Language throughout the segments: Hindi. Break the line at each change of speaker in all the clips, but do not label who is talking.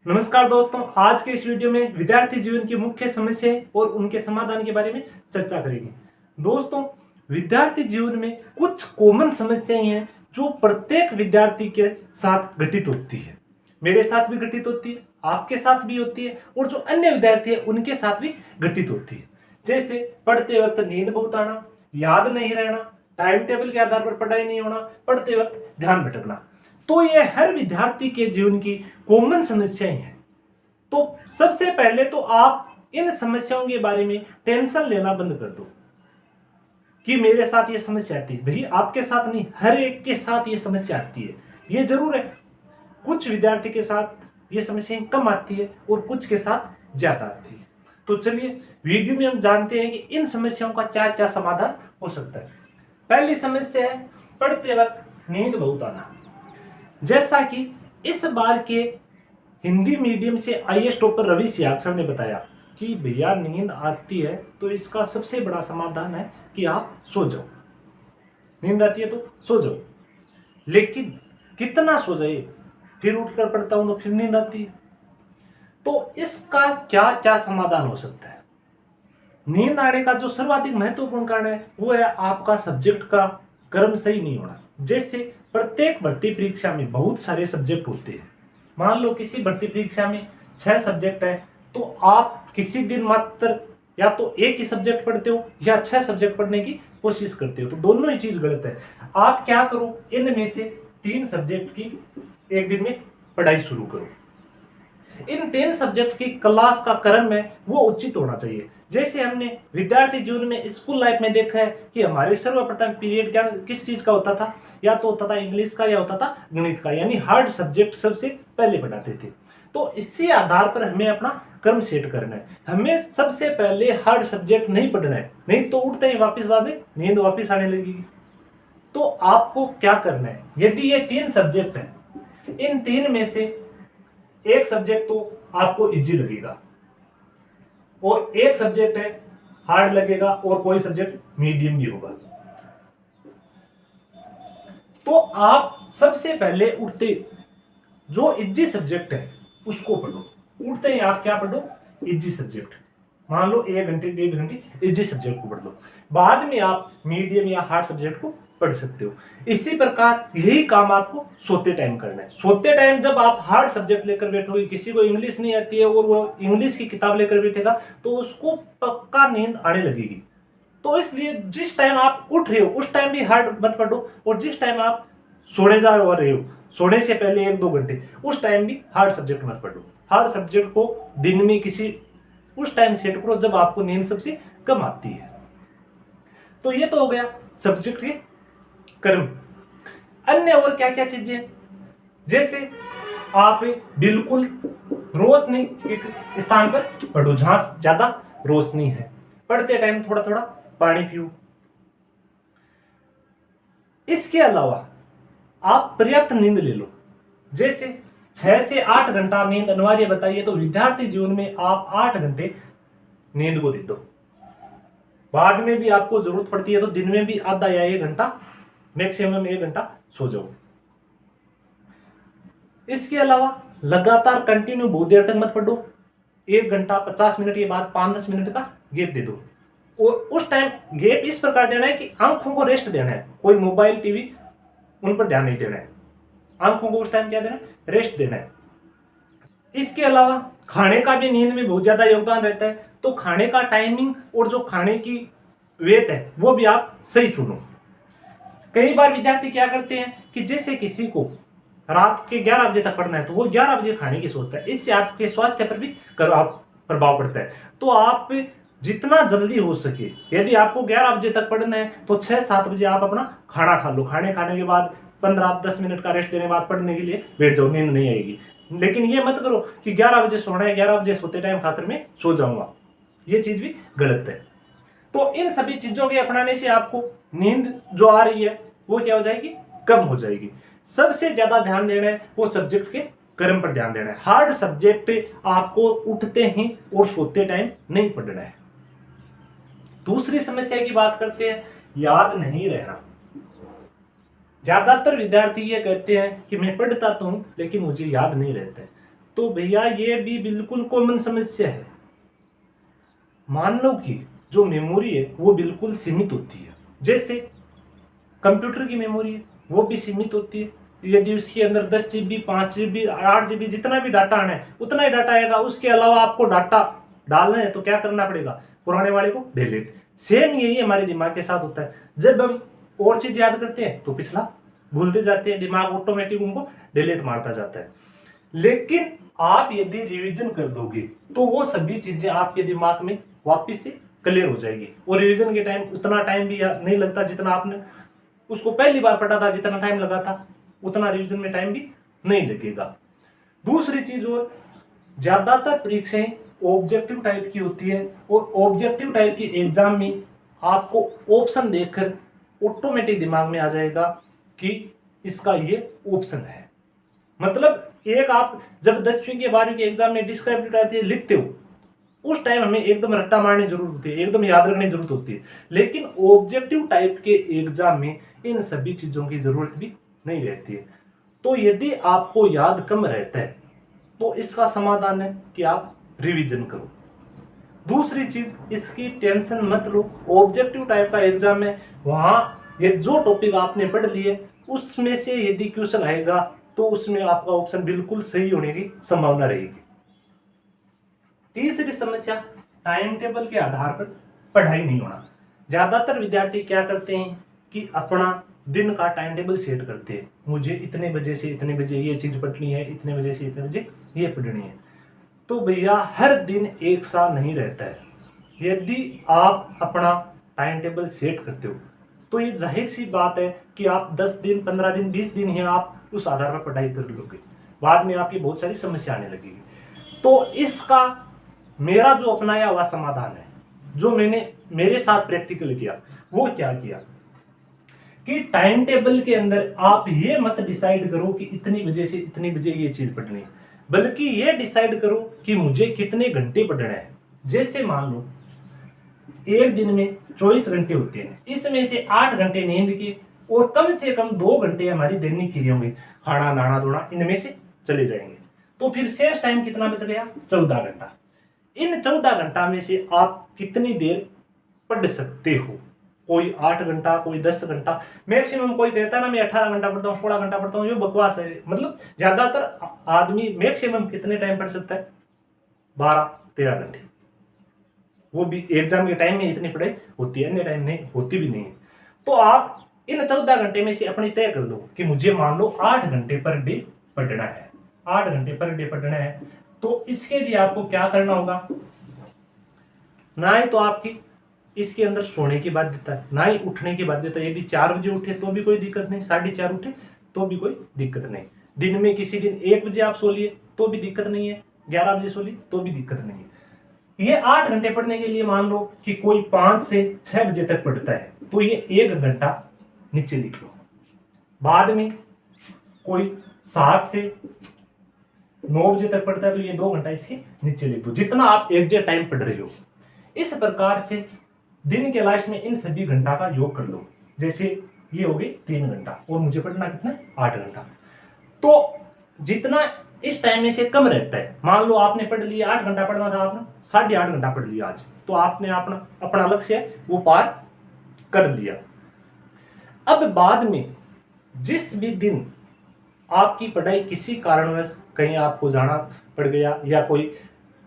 नमस्कार दोस्तों, आज के इस वीडियो में विद्यार्थी जीवन की मुख्य समस्याएं और उनके समाधान के बारे में चर्चा करेंगे। दोस्तों, विद्यार्थी जीवन में कुछ कॉमन समस्याएं हैं जो प्रत्येक विद्यार्थी के साथ घटित होती है। मेरे साथ भी घटित होती है, आपके साथ भी होती है और जो अन्य विद्यार्थी है उनके साथ भी घटित होती है। जैसे पढ़ते वक्त नींद बहुत आना, याद नहीं रहना, टाइम टेबल के आधार पर पढ़ाई नहीं होना, पढ़ते वक्त ध्यान भटकना। तो ये हर विद्यार्थी के जीवन की कॉमन समस्याएं हैं। तो सबसे पहले तो आप इन समस्याओं के बारे में टेंशन लेना बंद कर दो कि मेरे साथ ये समस्या आती है। भाई, आपके साथ नहीं, हर एक के साथ ये समस्या आती है। ये जरूर है कुछ विद्यार्थी के साथ ये समस्याएं कम आती है और कुछ के साथ ज्यादा आती है। तो चलिए वीडियो में हम जानते हैं कि इन समस्याओं का क्या क्या समाधान हो सकता है। पहली समस्या है पढ़ते वक्त नींद बहुत आना। जैसा कि इस बार के हिंदी मीडियम से IAS topper Ravi Siyag sir ने बताया कि भैया नींद आती है तो इसका सबसे बड़ा समाधान है कि आप सो जाओ। नींद आती है तो सो जाओ, लेकिन कितना सो जाए, फिर उठकर पढ़ता हूं तो फिर नींद आती है। तो इसका क्या क्या समाधान हो सकता है? नींद आने का जो सर्वाधिक महत्वपूर्ण कारण है वो है आपका सब्जेक्ट का क्रम सही नहीं होना। जैसे प्रत्येक भर्ती परीक्षा में बहुत सारे सब्जेक्ट होते हैं। मान लो किसी भर्ती परीक्षा में 6 सब्जेक्ट है, तो आप किसी दिन मात्र या तो एक ही सब्जेक्ट पढ़ते हो या 6 सब्जेक्ट पढ़ने की कोशिश करते हो। तो दोनों ही चीज गलत है। आप क्या करो, इनमें से 3 सब्जेक्ट की एक दिन में पढ़ाई शुरू करो। इन 3 सब्जेक्ट की क्लास का क्रम है वो उचित होना चाहिए। जैसे हमने विद्यार्थी जीवन में स्कूल लाइफ में देखा है कि हमारे सर्वप्रथम पीरियड क्या किस चीज का होता था, या तो होता था इंग्लिश का या होता था गणित का, यानी हार्ड सब्जेक्ट सबसे पहले पढ़ाते थे। तो इसी आधार पर हमें अपना क्रम सेट करना है। हमें सबसे पहले हार्ड सब्जेक्ट नहीं पढ़ना है, नहीं तो उठते ही वापस बाद में नींद वापस आने लगेगी। तो आपको क्या करना है, यदि ये 3 सब्जेक्ट है, इन 3 में से एक सब्जेक्ट तो आपको इजी लगेगा और एक सब्जेक्ट है हार्ड लगेगा और कोई सब्जेक्ट मीडियम भी होगा। तो आप सबसे पहले उठते जो इजी सब्जेक्ट है उसको पढ़ो। उठते ही आप क्या पढ़ो, इजी सब्जेक्ट। मान लो 1 घंटे 1.5 घंटे इजी सब्जेक्ट को पढ़ लो, बाद में आप मीडियम या हार्ड सब्जेक्ट को पढ़ सकते हो। इसी प्रकार यही काम आपको सोते टाइम करना है। सोते टाइम जब आप हार्ड सब्जेक्ट लेकर बैठोगे, किसी को इंग्लिश नहीं आती है और वो इंग्लिश की किताब लेकर बैठेगा तो उसको पक्का नींद आने लगेगी। तो इसलिए जिस टाइम आप उठ रहे हो उस टाइम भी हार्ड मत पढ़ो, और जिस टाइम आप सोने जा रहे हो, सोने से पहले 1-2 घंटे, उस टाइम भी हार्ड सब्जेक्ट मत पढ़ो। हार्ड सब्जेक्ट को दिन में किसी उस टाइम सेट करो जब आपको नींद सबसे कम आती है। तो ये तो हो गया सब्जेक्ट के कर्म। अन्य और क्या क्या चीजें, जैसे आप बिल्कुल रोशनी के स्थान पर पढ़ो जहां ज्यादा रोशनी है। पढ़ते टाइम थोड़ा थोड़ा पानी पियो। इसके अलावा आप पर्याप्त नींद ले लो। जैसे 6 से 8 घंटा नींद अनिवार्य बताइए, तो विद्यार्थी जीवन में आप 8 घंटे नींद को दे दो। बाद में भी आपको जरूरत पड़ती है तो दिन में भी आधा या 1 घंटा, मैक्सिमम 1 घंटा सो जाओ। इसके अलावा लगातार कंटिन्यू बहुत देर तक मत पढ़ो। 1 घंटा 50 मिनट के बाद 5-10 मिनट का गैप दे दो, और उस टाइम गैप इस प्रकार देना है कि आंखों को रेस्ट देना है। कोई मोबाइल टीवी उन पर ध्यान नहीं देना है, आंखों को उस टाइम क्या देना है, रेस्ट देना है। इसके अलावा खाने का भी नींद में बहुत ज्यादा योगदान रहता है, तो खाने का टाइमिंग और जो खाने की वेट है वो भी आप सही चुनो। कई बार विद्यार्थी क्या करते हैं कि जैसे किसी को रात के 11 बजे तक पढ़ना है तो वो 11 बजे खाने की सोचता है। इससे आपके स्वास्थ्य पर भी प्रभाव पड़ता है। तो आप जितना जल्दी हो सके, यदि आपको 11 बजे तक पढ़ना है तो 6-7 बजे आप अपना खाना खा लो। खाने खाने के बाद 15-10 मिनट का रेस्ट देने के बाद पढ़ने के लिए बैठ जाओ, नींद नहीं आएगी। लेकिन ये मत करो कि 11 बजे सोना है, 11 बजे सोते टाइम खाकर मैं सो जाऊंगा। ये चीज भी गलत है। तो इन सभी चीजों के अपनाने से आपको नींद जो आ रही है वो क्या हो जाएगी, कम हो जाएगी। सबसे ज्यादा ध्यान देना है वो सब्जेक्ट के क्रम पर ध्यान देना है। हार्ड सब्जेक्ट आपको उठते ही और सोते टाइम नहीं पढ़ना है। दूसरी समस्या की बात करते हैं, याद नहीं रहना। ज्यादातर विद्यार्थी ये कहते हैं कि मैं पढ़ता तो हूं लेकिन मुझे याद नहीं रहता है। तो भैया ये भी बिल्कुल कॉमन समस्या है। मानव की जो मेमोरी है वो बिल्कुल सीमित होती है, जैसे कंप्यूटर की मेमोरी है वो भी सीमित होती है। यदि उसके अंदर 10 GB, 5 GB, 8 GB जितना भी डाटा आना है उतना ही डाटा आएगा, उसके अलावा आपको डाटा डालना है तो क्या करना पड़ेगा, पुराने वाले को डिलीट। सेम यही हमारे दिमाग के साथ होता है, जब हम और चीज याद करते हैं तो पिछला भूलते जाते हैं, दिमाग ऑटोमेटिक उनको डिलीट मारता जाता है। लेकिन आप यदि रिवीजन कर दोगे तो वो सभी चीजें आपके दिमाग में वापस से क्लियर हो जाएगी, और रिवीजन के टाइम उतना टाइम भी नहीं लगता जितना आपने उसको पहली बार पढ़ा था, जितना टाइम लगा था उतना रिवीजन में टाइम भी नहीं लगेगा। दूसरी चीज, और ज्यादातर परीक्षाएं ऑब्जेक्टिव टाइप की होती है, और ऑब्जेक्टिव टाइप की एग्जाम में आपको ऑप्शन देखकर ऑटोमेटिक दिमाग में आ जाएगा कि इसका ये ऑप्शन है। मतलब एक आप जब 10वीं के 12वीं के एग्जाम में डिस्क्रिप्टिव टाइप के लिखते हो उस टाइम हमें एकदम रट्टा मारने जरूरत होती है, एकदम याद रखने जरूरत होती है, लेकिन ऑब्जेक्टिव टाइप के एग्जाम में इन सभी चीजों की जरूरत भी नहीं रहती है। तो यदि आपको याद कम रहता है तो इसका समाधान है कि आप रिवीजन करो। दूसरी चीज, इसकी टेंशन मत लो, ऑब्जेक्टिव टाइप का एग्जाम है, वहां ये जो टॉपिक आपने पढ़ लिए उसमें से यदि क्वेश्चन आएगा तो उसमें आपका ऑप्शन बिल्कुल सही होने की संभावना रहेगी। तीसरी समस्या, टाइम टेबल के आधार पर पढ़ाई नहीं होना। ज्यादातर विद्यार्थी क्या करते हैं कि अपना दिन का टाइम टेबल सेट करते हैं, मुझे इतने बजे से इतने बजे ये चीज पढ़नी है, इतने बजे से इतने बजे ये पढ़नी है। तो भैया हर दिन एक सा नहीं रहता है। यदि आप अपना टाइम टेबल सेट करते हो तो ये जाहिर सी बात है कि आप 10 दिन, 15 दिन, 20 दिन ही आप उस आधार पर पढ़ाई कर लोगे, बाद में आपकी बहुत सारी समस्या आने लगेगी। तो इसका मेरा जो अपनाया हुआ समाधान है, जो मैंने मेरे साथ प्रैक्टिकल किया, वो क्या किया कि टाइम टेबल के अंदर आप ये मत डिसाइड करो कि इतनी बजे से इतनी बजे ये चीज पढ़नी है, बल्कि ये डिसाइड करो कि मुझे कितने घंटे पढ़ना है। जैसे मान लो एक दिन में 24 घंटे होते हैं, इसमें से 8 घंटे नींद के और कम से कम 2 घंटे हमारी दैनिक क्रियाओं में, खाना, नहाना धोना, इनमें से चले जाएंगे। तो फिर शेष टाइम कितना बच गया, 14 घंटा। इन 14 घंटा में से आप कितनी देर पढ़ सकते हो, कोई 8 घंटा, कोई 10 घंटा, मैक्सिमम कोई कहता है ना मैं 18 घंटा पढ़ता हूँ, 16 घंटा पढ़ता हूँ, ये बकवास है। मतलब ज्यादातर आदमी मैक्सिमम कितने टाइम पढ़ सकता है, 12-13 घंटे। वो भी एग्जाम के टाइम में इतनी पढ़ाई होती है, अन्य टाइम नहीं होती भी नहीं है। तो आप इन 14 घंटे में से अपनी तय कर दो कि मुझे मान लो 8 घंटे पर डे पढ़ना है, 8 घंटे पर डे पढ़ना है। तो इसके लिए आपको क्या करना होगा, ना ही तो आपकी इसके अंदर सोने की बाध्यता है, ना ही उठने की बाध्यता है। यदि 4 बजे उठे तो भी कोई दिक्कत नहीं, 4:30 उठे तो भी कोई दिक्कत नहीं, दिन में किसी दिन 1 बजे आप सो लिए तो भी दिक्कत नहीं है, 11 बजे सो लिए तो भी दिक्कत नहीं है। ये 8 घंटे पढ़ने के लिए मान लो कि कोई 5 से 6 बजे तक पढ़ता है तो ये 1 घंटा नीचे लिख लो। बाद में कोई 7 से 9 बजे तक पढ़ता है तो ये 2 घंटा इसके नीचे लिख दो, जितना आप एग्जैक्ट टाइम पढ़ रहे हो। इस प्रकार से दिन के लास्ट में इन सभी घंटा का योग कर लो। जैसे ये हो गई 3 घंटा और मुझे पढ़ना कितना, 8 घंटा। तो जितना इस टाइम में से कम रहता है, मान लो आपने पढ़ लिया 8 घंटा पढ़ना था, आपने 8.5 घंटा पढ़ लिया आज, तो आपने अपना लक्ष्य है वो पार कर लिया। अब बाद में जिस भी दिन आपकी पढ़ाई किसी कारणवश कहीं आपको जाना पड़ गया या कोई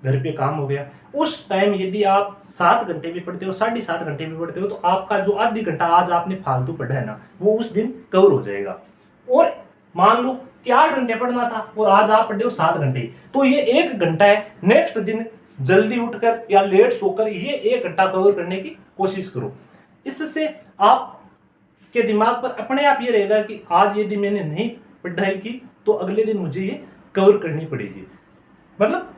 घर पे काम हो गया, उस टाइम यदि आप 7 घंटे भी पढ़ते हो, 7.5 घंटे भी पढ़ते हो, तो आपका जो आधी घंटा आज आपने फालतू पढ़ा है ना, वो उस दिन कवर हो जाएगा। और मान लो कि 8 घंटे पढ़ना था और आज आप पढ़े हो 7 घंटे, तो ये 1 घंटा है। नेक्स्ट दिन जल्दी उठकर या लेट सोकर ये 1 घंटा कवर करने की कोशिश करो। इससे आप के दिमाग पर अपने आप ये रहेगा कि आज यदि मैंने नहीं पढ़ाई की तो अगले दिन मुझे ये कवर करनी पड़ेगी। मतलब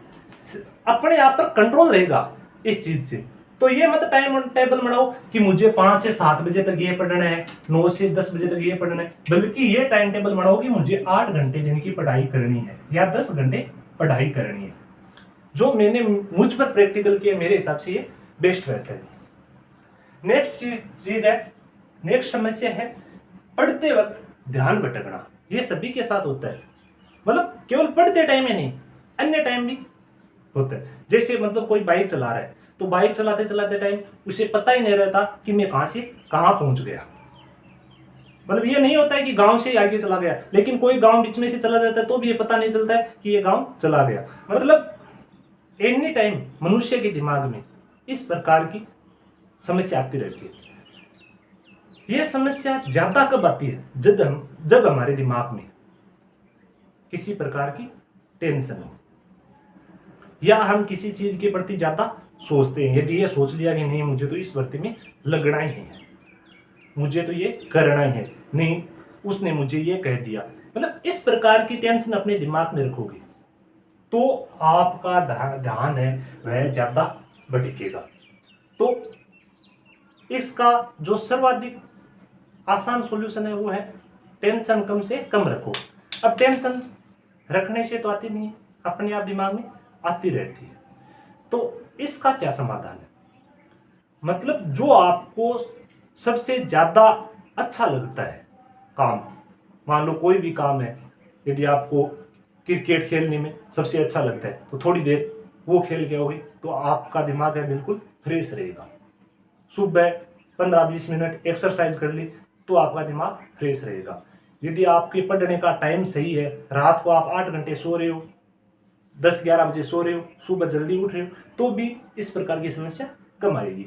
अपने आप पर कंट्रोल रहेगा इस चीज से। तो ये मत टाइम टेबल बनाओ कि मुझे 5 से 7 बजे तक ये पढ़ना है, 9 से 10 बजे तक ये पढ़ना है, बल्कि ये टाइम टेबल बनाओ कि मुझे 8 घंटे दिन की पढ़ाई करनी है या 10 घंटे पढ़ाई करनी है। जो मैंने मुझ पर प्रैक्टिकल किया, मेरे हिसाब से ये बेस्ट रहता है। नेक्स्ट चीज है, नेक्स्ट समस्या है पढ़ते वक्त ध्यान भटकना। ये सभी के साथ होता है, मतलब केवल पढ़ते टाइम में नहीं, अन्य टाइम भी होता है। जैसे मतलब कोई बाइक चला रहा है तो बाइक चलाते चलाते टाइम उसे पता ही नहीं रहता कि मैं कहां से कहां पहुंच गया। मतलब ये नहीं होता है कि गांव से आगे चला गया, लेकिन कोई गांव बीच में से चला जाता है तो भी ये पता नहीं चलता है कि ये गांव चला गया। मतलब एनी टाइम मनुष्य के दिमाग में इस प्रकार की समस्या आती रहती है। यह समस्या ज्यादा कब आती है? जब हमारे दिमाग में किसी प्रकार की टेंशन हो या हम किसी चीज के प्रति ज्यादा सोचते हैं। यदि ये सोच लिया कि नहीं मुझे तो इस भर्ती में लगना ही है, मुझे तो ये करना ही है, नहीं उसने मुझे ये कह दिया, मतलब इस प्रकार की टेंशन अपने दिमाग में रखोगे तो आपका ध्यान है वह ज्यादा भटकेगा। तो इसका जो सर्वाधिक आसान सॉल्यूशन है वो है टेंशन कम से कम रखो। अब टेंशन रखने से तो आती नहीं है, अपने आप दिमाग में आती रहती है। तो इसका क्या समाधान है? मतलब जो आपको सबसे ज्यादा अच्छा लगता है काम, मान लो कोई भी काम है, यदि आपको क्रिकेट खेलने में सबसे अच्छा लगता है तो थोड़ी देर वो खेल के आओगे तो आपका दिमाग है बिल्कुल फ्रेश रहेगा। सुबह 15-20 मिनट एक्सरसाइज कर ली तो आपका दिमाग फ्रेश रहेगा। यदि आपके पढ़ने का टाइम सही है, रात को आप 8 घंटे सो रहे हो, 10-11 बजे सो रहे हो, सुबह जल्दी उठ रहे हो, तो भी इस प्रकार की समस्या कम आएगी।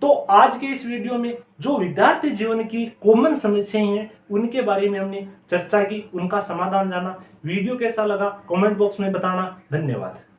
तो आज के इस वीडियो में जो विद्यार्थी जीवन की कॉमन समस्याएं हैं उनके बारे में हमने चर्चा की, उनका समाधान जाना। वीडियो कैसा लगा कमेंट बॉक्स में बताना। धन्यवाद।